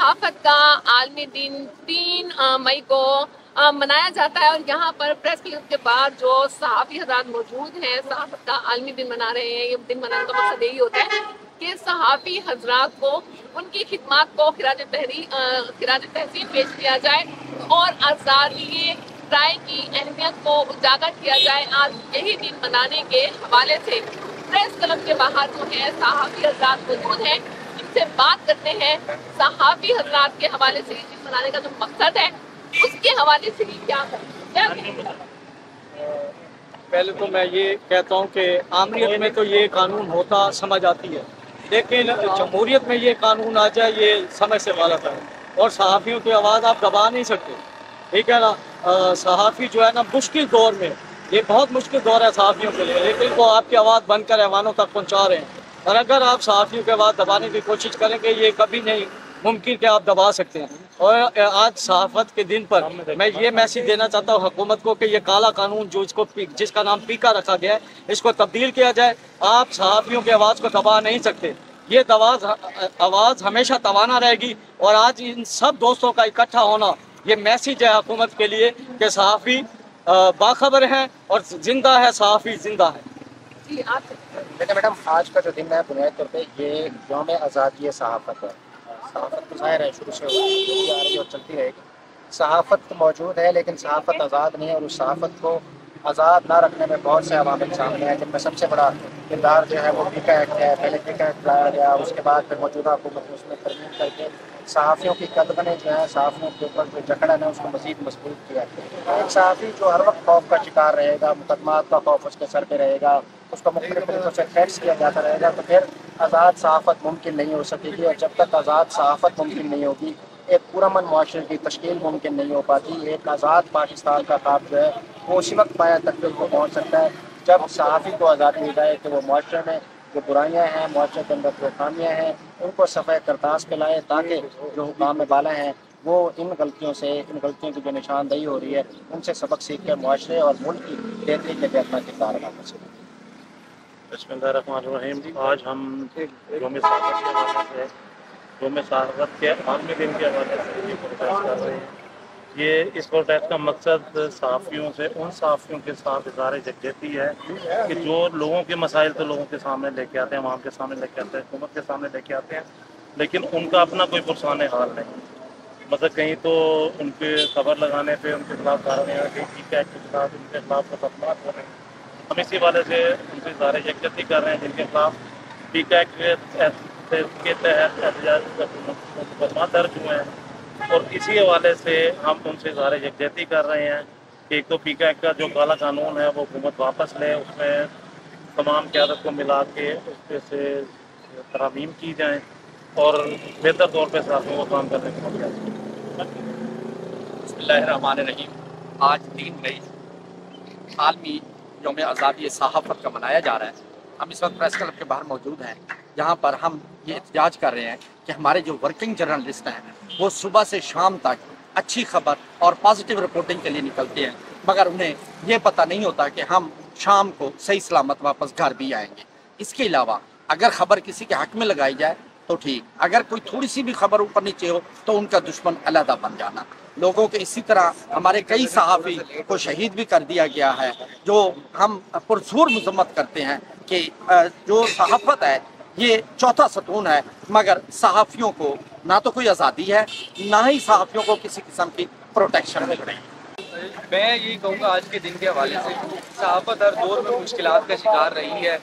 صحافت کا عالمی دن 3 مئی کو منایا جاتا ہے، اور یہاں پر پریس کلب کے بعد جو صحافی حضرات موجود ہیں صحافت کا عالمی دن منا رہے ہیں۔ یہ دن منانے کا مقصد یہی ہوتا ہے کہ صحافی حضرات کو ان کی خدمات کو خراج تحسین پیش کیا جائے اور آزادی رائے کی اہمیت کو اجاگر کیا جائے۔ آج یہی دن منانے کے حوالے سے پریس کلب کے باہر جو ہے صحافی حضرات موجود ہیں، ان سے بات کرتے ہیں صحافی حضرات کے حوالے سے یہ دن منانے کا جو مقصد ہے اس کے حوالے سے کیا ہے۔ پہلے تو میں یہ کہتا ہوں کہ آمریت میں تو یہ قانون ہوتا سمجھ آتی ہے، لیکن جمہوریت میں یہ قانون آ جائے یہ سمجھ سے غلط ہے، اور صحافیوں کی آواز آپ دبا نہیں سکتے، ٹھیک ہے نا۔ صحافی جو ہے نا مشکل دور میں، یہ بہت مشکل دور ہے صحافیوں کے لیے، لیکن وہ آپ کی آواز بن کر ایوانوں تک پہنچا رہے ہیں، اور اگر آپ صحافیوں کی آواز دبانے کی کوشش کریں گے یہ کبھی نہیں ممکن کہ آپ دبا سکتے ہیں۔ اور آج صحافت کے دن پر میں یہ میسیج دینا چاہتا ہوں حکومت کو کہ یہ کالا قانون جس کا نام پیکا رکھا گیا ہے اس کو تبدیل کیا جائے۔ آپ صحافیوں کی آواز کو دبا نہیں سکتے، یہ آواز ہمیشہ توانا رہے گی، اور آج ان سب دوستوں کا اکٹھا ہونا یہ میسیج ہے حکومت کے لیے کہ صحافی باخبر ہیں اور زندہ ہے، صحافی زندہ ہے۔ جی آپ لیکن میڈم آج کا جو دن ہے بنیادی طور پہ یہ یوم آزادی صحافت ہے۔ صحافت تو ظاہر ہے شروع سے ہوتی آ رہی ہے اور چلتی رہے گی۔ صحافت موجود ہے لیکن صحافت آزاد نہیں ہے، اور اس صحافت کو آزاد نہ رکھنے میں بہت سے عوامل شامل ہیں، جن میں سب سے بڑا کردار جو ہے وہ پیکا ایکٹ ہے۔ پہلے پیکا ایکٹ لایا گیا، اس کے بعد پھر موجودہ حکومت نے اس میں ترمیم کر کے صحافیوں کی قدغنیں جو ہیں، صحافیوں کے اوپر جو جکڑن ہے اس کو مزید مضبوط کیا۔ ایک صحافی جو ہر وقت خوف کا شکار رہے گا، مقدمات کا خوف اس کے سر پہ رہے گا، اس کو مختلف طریقوں سے تھریٹس کیا جاتا رہے گا، تو پھر آزاد صحافت ممکن نہیں ہو سکے گی، اور جب تک آزاد صحافت ممکن نہیں ہوگی ایک پرامن معاشرے کی تشکیل ممکن نہیں ہو پاتی۔ ایک آزاد پاکستان کا خواب جو ہے وہ اسی وقت پایا تک کو پہنچ سکتا ہے جب صحافی کو آزادی دی جائے کہ وہ معاشرے میں جو برائیاں ہیں، معاشرے کے اندر جو خامیاں ہیں ان کو صفحہ کرتاز پہ لائے، تاکہ جو حکام بالا ہیں وہ ان غلطیوں کی جو نشاندہی ہو رہی ہے ان سے سبق سیکھ کے معاشرے اور ملک کی بہتری کے لیے اپنا کردار ادا کر سکیں۔ بسم اللہ الرحمن الرحیم۔ آج ہم یوم صحافت کے حوالے سے، یوم صحافت کے عالمی دن کے حوالے سے یہ پروٹیسٹ کر رہے ہیں۔ یہ اس پروٹیسٹ کا مقصد صحافیوں سے ان صحافیوں کے ساتھ اظہار یکجہتی ہے کہ جو لوگوں کے مسائل تو لوگوں کے سامنے لے کے آتے ہیں، عوام کے سامنے لے کے آتے ہیں، حکومت کے سامنے لے کے آتے ہیں، لیکن ان کا اپنا کوئی پرسان حال نہیں۔ مطلب کہیں تو ان پہ خبر لگانے پہ ان کے خلاف کارروائیاں، کہیں پیکا ایکٹ کے خلاف ان کے خلاف مقدمات ہو رہے ہیں۔ ہم اسی والے سے ان سے اظہار یکجہتی کر رہے ہیں جن کے خلاف پیکا ایکٹ کے تحت مقدمات درج ہوئے ہیں، اور اسی حوالے سے ہم ان سے اظہار یکجہتی کر رہے ہیں کہ ایک تو پیکا ایکٹ کا جو کالا قانون ہے وہ حکومت واپس لے، اس میں تمام قیادت کو ملا کے اس پہ سے ترامیم کی جائیں اور بہتر طور پہ صحافیوں کو کام کرنے کو مل جائے۔ بسم اللہ الرحمن الرحیم۔ آج 3 مئی عالمی یوم آزادی صحافت کا منایا جا رہا ہے۔ ہم اس وقت پریس کلب کے باہر موجود ہیں، جہاں پر ہم یہ احتجاج کر رہے ہیں کہ ہمارے جو ورکنگ جرنلسٹ ہیں وہ صبح سے شام تک اچھی خبر اور پازیٹیو رپورٹنگ کے لیے نکلتے ہیں، مگر انہیں یہ پتہ نہیں ہوتا کہ ہم شام کو صحیح سلامت واپس گھر بھی آئیں گے۔ اس کے علاوہ اگر خبر کسی کے حق میں لگائی جائے تو ٹھیک، اگر کوئی تھوڑی سی بھی خبر اوپر نیچے ہو تو ان کا دشمن علیحدہ بن جانا۔ لوگوں کے اسی طرح ہمارے کئی صحافی کو شہید بھی کر دیا گیا ہے، جو ہم پرزور مذمت کرتے ہیں کہ جو صحافت ہے یہ چوتھا ستون ہے، مگر صحافیوں کو نہ تو کوئی آزادی ہے، نہ ہی صحافیوں کو کسی قسم کی پروٹیکشن مل رہی ہے۔ میں یہی کہوں گا آج کے دن کے حوالے سے صحافت ہر دور میں مشکلات کا شکار رہی ہے،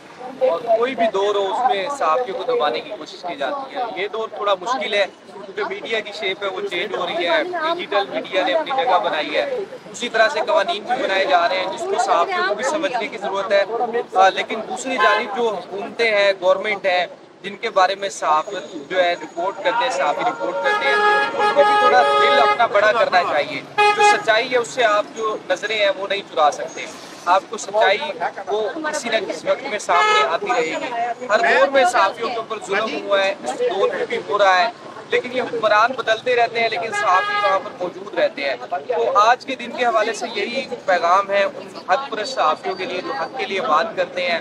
اور کوئی بھی دور ہو اس میں صحافیوں کو دبانے کی کوشش کی جاتی ہے۔ یہ دور تھوڑا مشکل ہے کیونکہ میڈیا کی شیپ ہے وہ چینج ہو رہی ہے، ڈیجیٹل میڈیا نے اپنی جگہ بنائی ہے، اسی طرح سے قوانین بھی بنائے جا رہے ہیں جس کو صحافیوں کو بھی سمجھنے کی ضرورت ہے، لیکن دوسری جانب جو حکومتیں ہیں، گورنمنٹ ہے، جن کے بارے میں صحافت جو ہے رپورٹ کرتے ہیں، صحافی رپورٹ کرتے ہیں، ان کو بھی تھوڑا دل اپنا بڑا کرنا چاہیے۔ جو سچائی ہے اس سے آپ جو نظریں ہیں وہ نہیں چرا سکتے، آپ کو سچائی وہ کسی نہ کسی وقت میں سامنے آتی رہے گی۔ ہر دور میں صحافیوں کے اوپر ظلم ہوا ہے، اس دور میں بھی ہو رہا ہے، لیکن یہ حکمران بدلتے رہتے ہیں لیکن صحافی وہاں پر موجود رہتے ہیں۔ تو آج کے دن کے حوالے سے یہی پیغام ہے ان حق پرست صحافیوں کے لیے جو حق کے لیے بات کرتے ہیں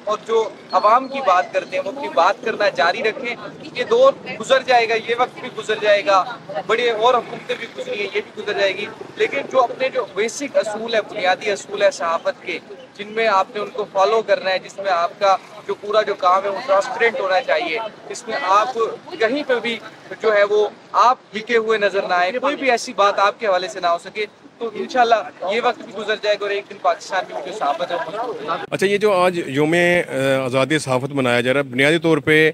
اور جو عوام کی بات کرتے ہیں وہ اپنی بات کرنا جاری رکھیں. یہ دور گزر جائے گا, یہ وقت بھی گزر جائے گا, بڑے اور حکومتیں بھی گزری ہیں, یہ بھی گزر جائے گی, لیکن جو اپنے جو بیسک اصول ہے, بنیادی اصول ہے صحافت کے, جن میں آپ نے ان کو فالو کرنا ہے, جس میں آپ کا جو پورا جو کام ہے وہ ٹرانسپیرنٹ ہونا چاہیے, اس میں آپ کہیں پہ بھی جو ہے وہ آپ بکے ہوئے نظر نہ آئے, کوئی بھی ایسی بات آپ کے حوالے سے نہ ہو سکے. تو انشاءاللہ یہ وقت بھی گزر جائے گا اور ایک دن پاکستان میں جو صحافت ہے. اچھا, یہ جو آج یوم آزادی صحافت منایا جا رہا ہے, بنیادی طور پہ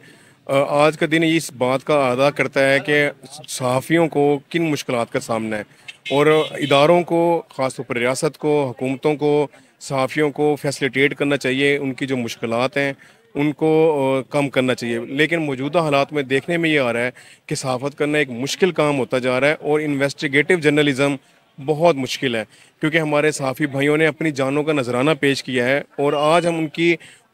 آج کا دن اس بات کا ادا کرتا ہے کہ صحافیوں کو کن مشکلات کا سامنا ہے, اور اداروں کو, خاص طور پر ریاست کو, حکومتوں کو صحافیوں کو فیسلیٹیٹ کرنا چاہیے, ان کی جو مشکلات ہیں ان کو کم کرنا چاہیے. لیکن موجودہ حالات میں دیکھنے میں یہ آ رہا ہے کہ صحافت کرنا ایک مشکل کام ہوتا جا رہا ہے, اور انویسٹیگیٹو جرنلزم بہت مشکل ہے, کیونکہ ہمارے صحافی بھائیوں نے اپنی جانوں کا نذرانہ پیش کیا ہے, اور آج ہم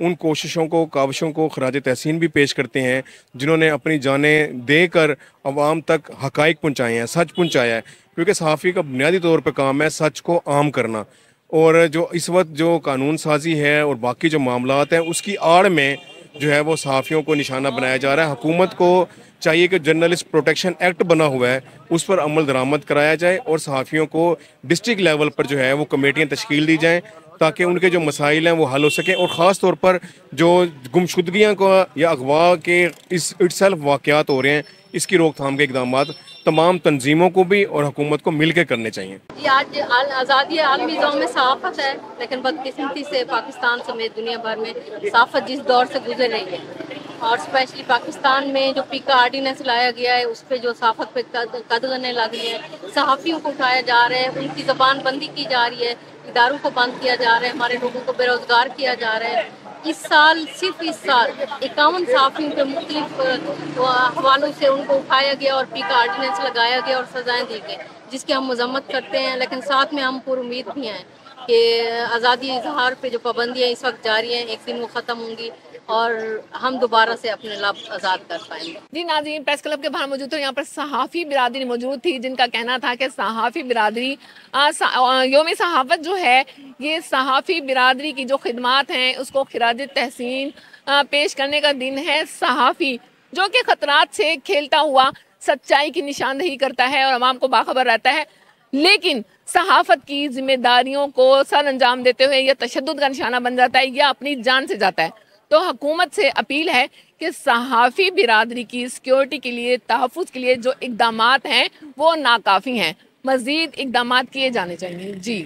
ان کوششوں کو, کاوشوں کو خراج تحسین بھی پیش کرتے ہیں, جنہوں نے اپنی جانیں دے کر عوام تک حقائق پہنچائے ہیں, سچ پہنچایا ہے, کیونکہ صحافی کا بنیادی طور پہ کام ہے سچ کو عام کرنا. اور جو اس وقت جو قانون سازی ہے اور باقی جو معاملات ہیں, اس کی آڑ میں جو ہے وہ صحافیوں کو نشانہ بنایا جا رہا ہے. حکومت کو چاہیے کہ جرنلسٹ پروٹیکشن ایکٹ بنا ہوا ہے اس پر عمل درآمد کرایا جائے, اور صحافیوں کو ڈسٹرکٹ لیول پر جو ہے وہ کمیٹیاں تشکیل دی جائیں تاکہ ان کے جو مسائل ہیں وہ حل ہو سکیں. اور خاص طور پر جو گمشدگیاں کو یا اغوا کے اٹ سیلف واقعات ہو رہے ہیں, اس کی روک تھام کے اقدامات تمام تنظیموں کو بھی اور حکومت کو مل کے کرنے چاہیے. یہ آج آزادی عالمی یوم صحافت ہے, لیکن بدقسمتی سے پاکستان سمیت دنیا بھر میں صحافت جس دور سے گزر رہی ہے, اور اسپیشلی پاکستان میں جو پیکا آرڈیننس لایا گیا ہے اس پہ جو صحافت پہ قدغنیں لگ رہی ہیں, صحافیوں کو اٹھایا جا رہا ہے, ان کی زبان بندی کی جا رہی ہے, اداروں کو بند کیا جا رہا ہے, ہمارے لوگوں کو بے روزگار کیا جا رہا ہے. اس سال صرف اس سال 51 صحافیوں کے مختلف حوالوں سے ان کو اٹھایا گیا اور پیکا آرڈیننس لگایا گیا اور سزائیں دی گئی, جس کی ہم مذمت کرتے ہیں. لیکن ساتھ میں ہم پر امید بھی ہیں کہ آزادی اظہار پہ جو پابندیاں اس وقت جاری ہیں ایک دن وہ ختم ہوں گی اور ہم دوبارہ سے اپنے لفظ آزاد کر پائیں گے. جی ناظرین, پریس کلب کے باہر موجود تھے, یہاں پر صحافی برادری موجود تھی جن کا کہنا تھا کہ صحافی برادری یوم صحافت جو ہے یہ صحافی برادری کی جو خدمات ہیں اس کو خراج تحسین پیش کرنے کا دن ہے. صحافی جو کہ خطرات سے کھیلتا ہوا سچائی کی نشاندہی کرتا ہے اور عوام کو باخبر رہتا ہے, لیکن صحافت کی ذمہ داریوں کو سر انجام دیتے ہوئے یا تشدد کا نشانہ بن جاتا ہے یا اپنی جان سے جاتا ہے. تو حکومت سے اپیل ہے کہ صحافی برادری کی سیکیورٹی کے لیے, تحفظ کے لیے جو اقدامات ہیں وہ ناکافی ہیں, مزید اقدامات کیے جانے چاہیے. جی